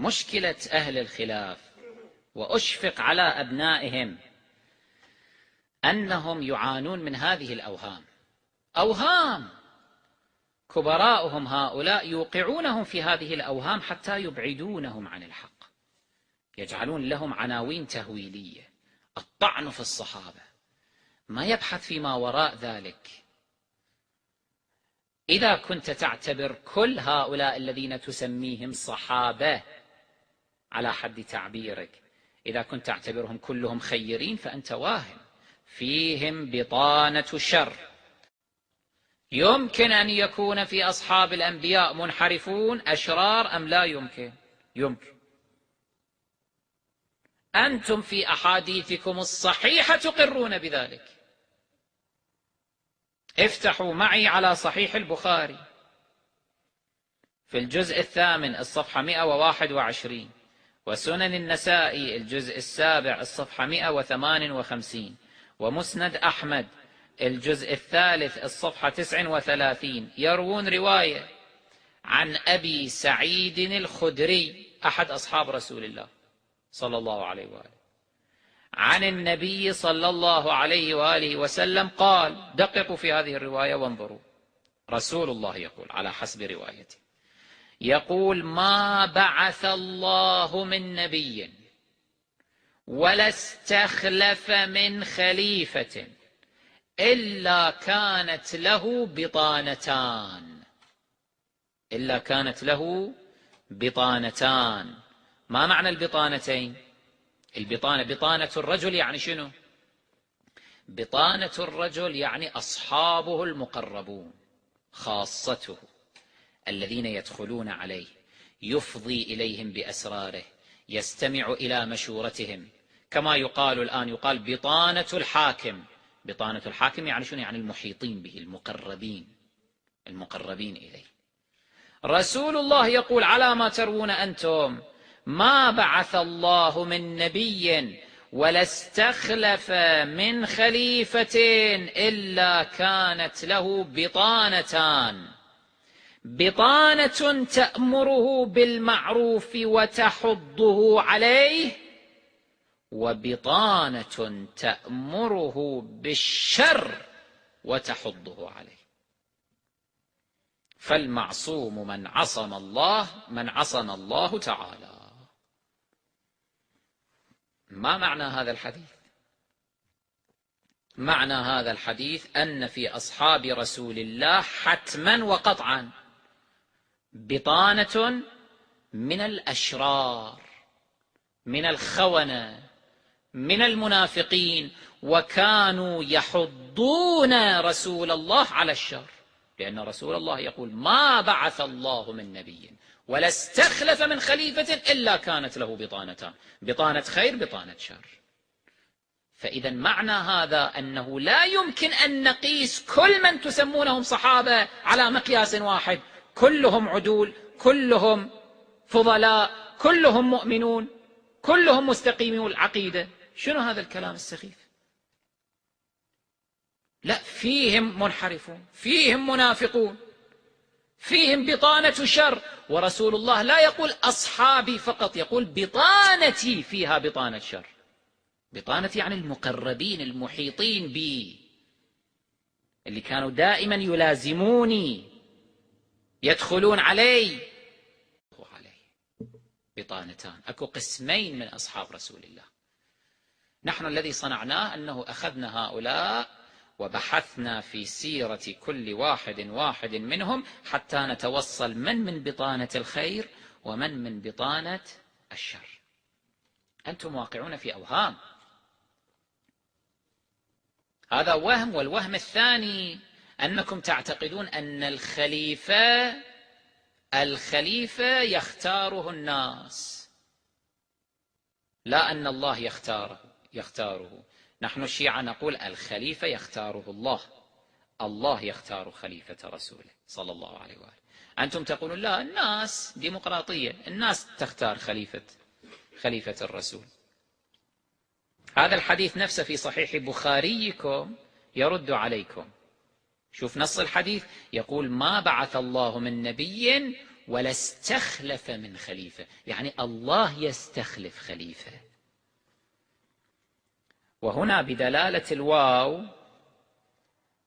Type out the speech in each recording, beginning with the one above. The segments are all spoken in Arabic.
مشكلة أهل الخلاف وأشفق على أبنائهم أنهم يعانون من هذه الأوهام. أوهام كبراؤهم هؤلاء يوقعونهم في هذه الأوهام حتى يبعدونهم عن الحق، يجعلون لهم عناوين تهويلية، الطعن في الصحابة، ما يبحث فيما وراء ذلك. إذا كنت تعتبر كل هؤلاء الذين تسميهم صحابة على حد تعبيرك، إذا كنت تعتبرهم كلهم خيرين فأنت واهم، فيهم بطانة الشر. يمكن أن يكون في أصحاب الأنبياء منحرفون أشرار أم لا يمكن؟ يمكن. أنتم في أحاديثكم الصحيحة تقرون بذلك. افتحوا معي على صحيح البخاري في الجزء 8 الصفحة 121، وسنن النسائي الجزء 7 الصفحة 158، ومسند أحمد الجزء 3 الصفحة 39، يروون رواية عن أبي سعيد الخدري أحد أصحاب رسول الله صلى الله عليه وآله عن النبي صلى الله عليه وآله وسلم قال، دققوا في هذه الرواية وانظروا، رسول الله يقول على حسب روايته، يقول: ما بعث الله من نبي ولا استخلف من خليفة إلا كانت له بطانتان. إلا كانت له بطانتان. ما معنى البطانتين؟ بطانة الرجل يعني شنو؟ بطانة الرجل يعني أصحابه المقربون، خاصته الذين يدخلون عليه، يفضي إليهم بأسراره، يستمع إلى مشورتهم، كما يقال الآن، يقال بطانة الحاكم. بطانة الحاكم يعني شنو؟ يعني المحيطين به، المقربين إليه. رسول الله يقول على ما تروون أنتم: ما بعث الله من نبي ولا استخلف من خليفة إلا كانت له بطانتان. بطانة تأمره بالمعروف وتحضه عليه، وبطانة تأمره بالشر وتحضه عليه. فالمعصوم من عصم الله تعالى. ما معنى هذا الحديث؟ معنى هذا الحديث أن في أصحاب رسول الله حتما وقطعا بطانة من الأشرار، من الخونة، من المنافقين، وكانوا يحضون رسول الله على الشر، لأن رسول الله يقول: ما بعث الله من نبي ولا استخلف من خليفة إلا كانت له بطانتان، بطانة خير، بطانة شر. فإذا معنى هذا أنه لا يمكن أن نقيس كل من تسمونهم صحابة على مقياس واحد، كلهم عدول، كلهم فضلاء، كلهم مؤمنون، كلهم مستقيمون العقيدة. شنو هذا الكلام السخيف؟ لا، فيهم منحرفون، فيهم منافقون، فيهم بطانة شر. ورسول الله لا يقول أصحابي فقط، يقول بطانتي فيها بطانة شر. بطانتي يعني المقربين المحيطين بي، اللي كانوا دائما يلازموني، يدخلون علي. بطانتان. أكو قسمين من أصحاب رسول الله. نحن الذي صنعناه أنه أخذنا هؤلاء وبحثنا في سيرة كل واحد منهم حتى نتوصل من بطانة الخير ومن بطانة الشر. أنتم واقعون في أوهام، هذا وهم. والوهم الثاني أنكم تعتقدون أن الخليفة يختاره الناس، لا أن الله يختاره. نحن الشيعة نقول الخليفة يختاره الله، الله يختار خليفة رسوله صلى الله عليه وآله. أنتم تقولون لا، الناس ديمقراطية، الناس تختار خليفة الرسول. هذا الحديث نفسه في صحيح بخاريكم يرد عليكم. شوف نص الحديث، يقول: ما بعث الله من نبي ولا استخلف من خليفة، يعني الله يستخلف خليفة. وهنا بدلالة الواو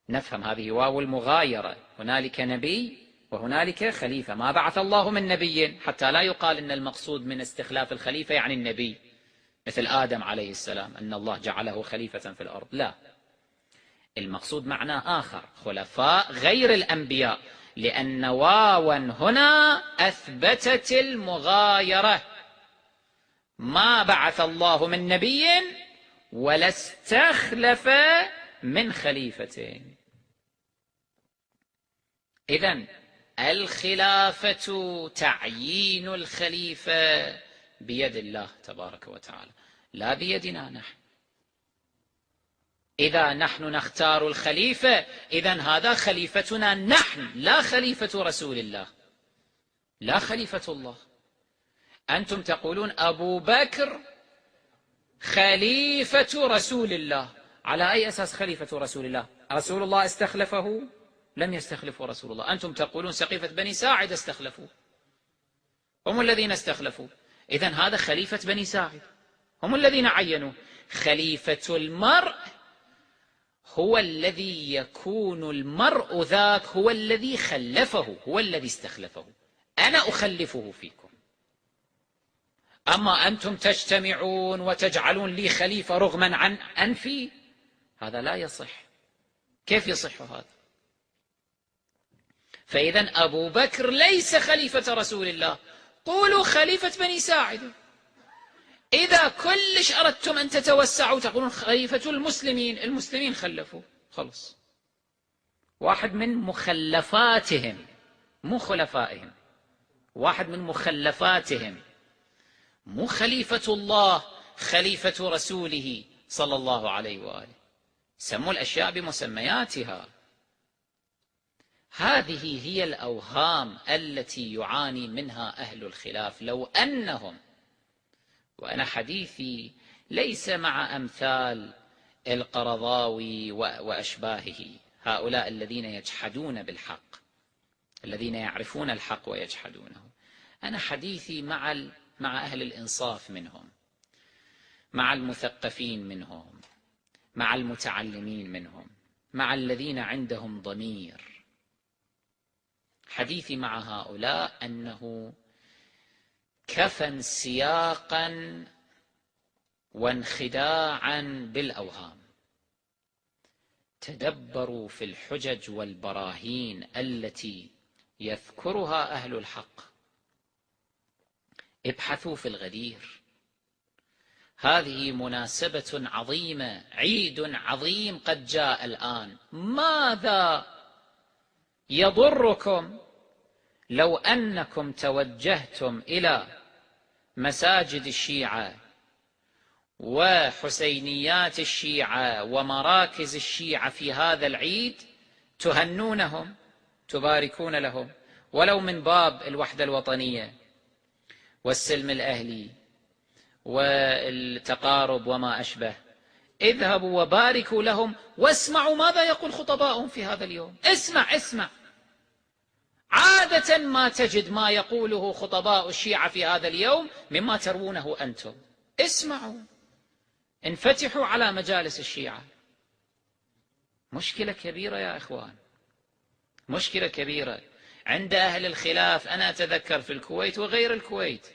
نفهم هذه واو المغايرة، هنالك نبي وهنالك خليفة، ما بعث الله من نبي، حتى لا يقال إن المقصود من استخلاف الخليفة يعني النبي مثل آدم عليه السلام أن الله جعله خليفة في الأرض، لا، المقصود معنى آخر، خلفاء غير الأنبياء، لأن واوا هنا أثبتت المغايرة، ما بعث الله من نبي ولا استخلف من خليفة. إذن الخلافة تعيين الخليفة بيد الله تبارك وتعالى لا بيدنا نحن. إذا نحن نختار الخليفة إذن هذا خليفتنا نحن، لا خليفة رسول الله، لا خليفة الله. أنتم تقولون أبو بكر خليفة رسول الله، على أي أساس خليفة رسول الله؟ رسول الله استخلفه؟ لم يستخلفه رسول الله. أنتم تقولون سقيفة بني ساعد استخلفوا، هم الذين استخلفوا، إذن هذا خليفة بني ساعد، هم الذين عينوا. خليفة المرء هو الذي يكون المرء ذاك هو الذي خلفه، هو الذي استخلفه، أنا أخلفه فيكم. أما أنتم تجتمعون وتجعلون لي خليفة رغما عن أنفي، هذا لا يصح. كيف يصح هذا؟ فإذا أبو بكر ليس خليفة رسول الله، قولوا خليفة بني ساعد. إذا كلش أردتم أن تتوسعوا تقولون خليفة المسلمين، المسلمين خلفوا، خلص، واحد من مخلفاتهم مو خلفائهم، واحد من مخلفاتهم، مو خليفة الله، خليفة رسوله صلى الله عليه وآله. سموا الأشياء بمسمياتها. هذه هي الأوهام التي يعاني منها أهل الخلاف. لو أنهم، وأنا حديثي ليس مع أمثال القرضاوي وأشباهه، هؤلاء الذين يجحدون بالحق، الذين يعرفون الحق ويجحدونه، أنا حديثي مع أهل الإنصاف منهم، مع المثقفين منهم، مع المتعلمين منهم، مع الذين عندهم ضمير. حديثي مع هؤلاء أنه كفى سياقا وانخداعا بالأوهام. تدبروا في الحجج والبراهين التي يذكرها أهل الحق، ابحثوا في الغدير. هذه مناسبة عظيمة، عيد عظيم قد جاء الآن. ماذا يضركم لو أنكم توجهتم إلى مساجد الشيعة وحسينيات الشيعة ومراكز الشيعة في هذا العيد، تهنونهم، تباركون لهم، ولو من باب الوحدة الوطنية والسلم الأهلي والتقارب وما أشبه. اذهبوا وباركوا لهم واسمعوا ماذا يقول خطباؤهم في هذا اليوم. اسمع. عادة ما تجد ما يقوله خطباء الشيعة في هذا اليوم مما تروونه أنتم. اسمعوا، انفتحوا على مجالس الشيعة. مشكلة كبيرة يا إخوان، مشكلة كبيرة عند أهل الخلاف. أنا أتذكر في الكويت وغير الكويت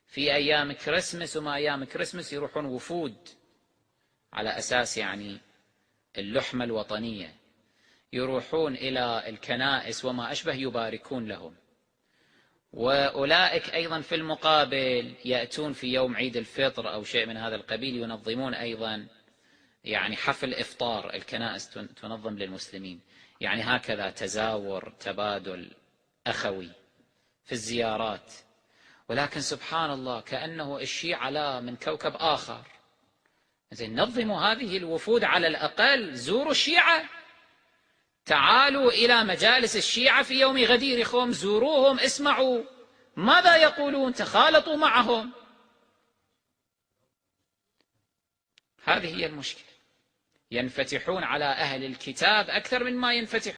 في أيام كريسمس وما أيام كريسمس يروحون وفود على أساس يعني اللحمة الوطنية، يروحون إلى الكنائس وما أشبه يباركون لهم. وأولئك أيضا في المقابل يأتون في يوم عيد الفطر أو شيء من هذا القبيل ينظمون أيضا يعني حفل إفطار، الكنائس تنظم للمسلمين، يعني هكذا تزاور تبادل أخوي في الزيارات. ولكن سبحان الله كأنه الشيعة لا من كوكب آخر. زين، نظموا هذه الوفود، على الأقل زوروا الشيعة، تعالوا إلى مجالس الشيعة في يوم غدير خم، زوروهم، اسمعوا ماذا يقولون، تخالطوا معهم. هذه هي المشكلة. ينفتحون على أهل الكتاب أكثر مما ينفتحون